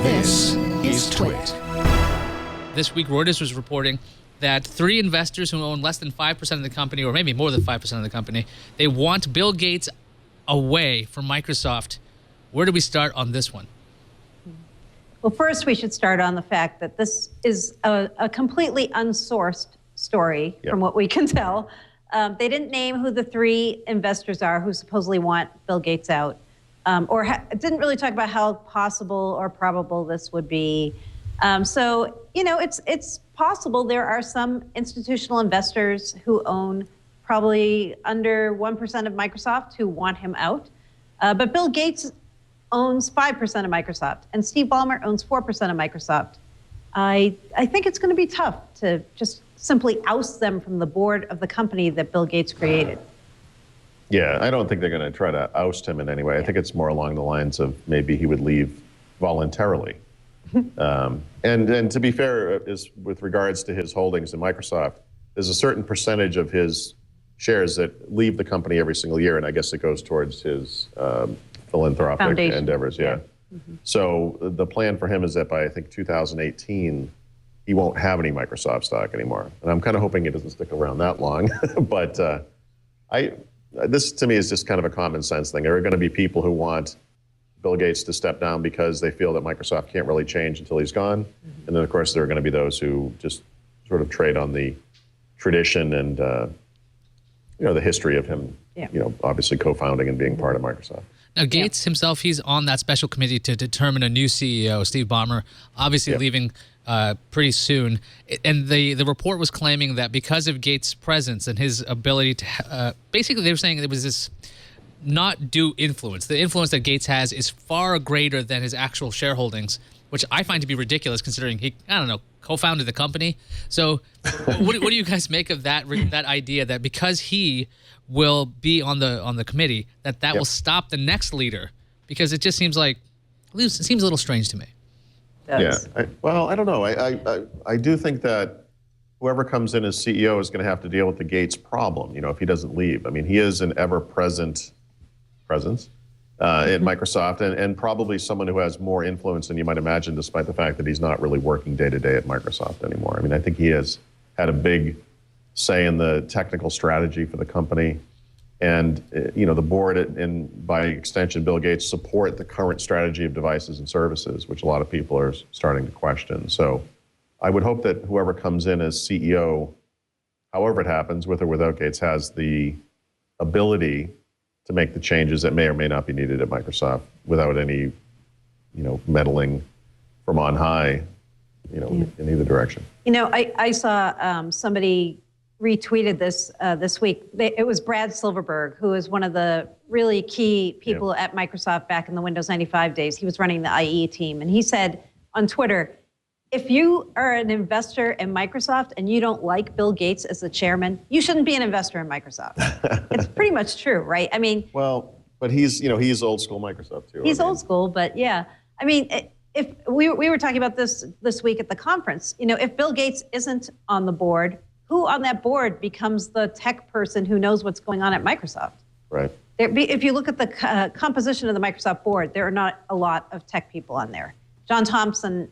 This is Twit. This week, Reuters was reporting that 3 investors who own less than 5% of the company, or maybe more than 5% of the company, they want Bill Gates away from Microsoft. Where do we start on this one? Well, first, we should start on the fact that this is a completely unsourced story, from what we can tell. They didn't name who the 3 investors are who supposedly want Bill Gates out, didn't really talk about how possible or probable this would be. So, you know, it's possible there are some institutional investors who own probably under 1% of Microsoft who want him out. But Bill Gates owns 5% of Microsoft, and Steve Ballmer owns 4% of Microsoft. I think it's going to be tough to just simply oust them from the board of the company that Bill Gates created. Yeah, I don't think they're going to try to oust him in any way. I think it's more along the lines of maybe he would leave voluntarily. And to be fair, is with regards to his holdings in Microsoft, there's a certain percentage of his shares that leave the company every single year, and I guess it goes towards his philanthropic Foundation. endeavors. So the plan for him is that by, I think, 2018, he won't have any Microsoft stock anymore. And I'm kind of hoping it doesn't stick around that long. But this, to me, is just kind of a common sense thing. There are going to be people who want Bill Gates to step down because they feel that Microsoft can't really change until he's gone. And then, of course, there are going to be those who just sort of trade on the tradition and, you know, the history of him, you know, obviously co-founding and being part of Microsoft. Now, Gates himself, he's on that special committee to determine a new CEO, Steve Ballmer, obviously leaving pretty soon. And the report was claiming that because of Gates' presence and his ability to, basically they were saying it was this not due influence. The influence that Gates has is far greater than his actual shareholdings, which I find to be ridiculous considering he, I don't know, co-founded the company. So what do you guys make of that idea that because he will be on the committee, that will stop the next leader? Because it just seems like, it seems a little strange to me. Well, I don't know. I do think that whoever comes in as CEO is going to have to deal with the Gates problem, you know, if he doesn't leave. I mean, he is an ever-present presence at Microsoft and probably someone who has more influence than you might imagine, despite the fact that he's not really working day-to-day at Microsoft anymore. I mean, I think he has had a big say in the technical strategy for the company. And, you know, the board and by extension, Bill Gates support the current strategy of devices and services, which a lot of people are starting to question. So I would hope that whoever comes in as CEO, however it happens, with or without Gates, has the ability to make the changes that may or may not be needed at Microsoft without any, you know, meddling from on high, you know, in either direction. You know, I saw somebody retweeted this this week. It was Brad Silverberg, who is one of the really key people at Microsoft back in the Windows 95 days. He was running the IE team. And he said on Twitter, if you are an investor in Microsoft and you don't like Bill Gates as the chairman, you shouldn't be an investor in Microsoft. It's pretty much true, right? I mean, well, but he's, you know, he's old school Microsoft too. He's old school, but yeah. I mean, if we were talking about this week at the conference, you know, if Bill Gates isn't on the board, who on that board becomes the tech person who knows what's going on at Microsoft? Right. If you look at the composition of the Microsoft board, there are not a lot of tech people on there. John Thompson,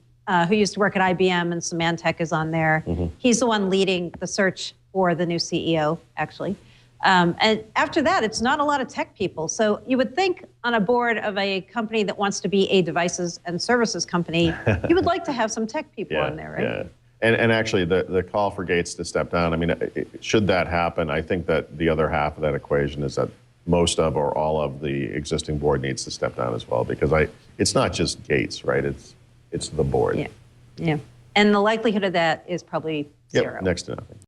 who used to work at IBM and Symantec, is on there. He's the one leading the search for the new CEO, actually. And after that, it's not a lot of tech people. So you would think on a board of a company that wants to be a devices and services company, you would like to have some tech people on there, right? Yeah. And actually, the call for Gates to step down, I mean, should that happen, I think that the other half of that equation is that most of or all of the existing board needs to step down as well, because it's not just Gates, right? It's the board. Yeah. And the likelihood of that is probably zero. Next to nothing.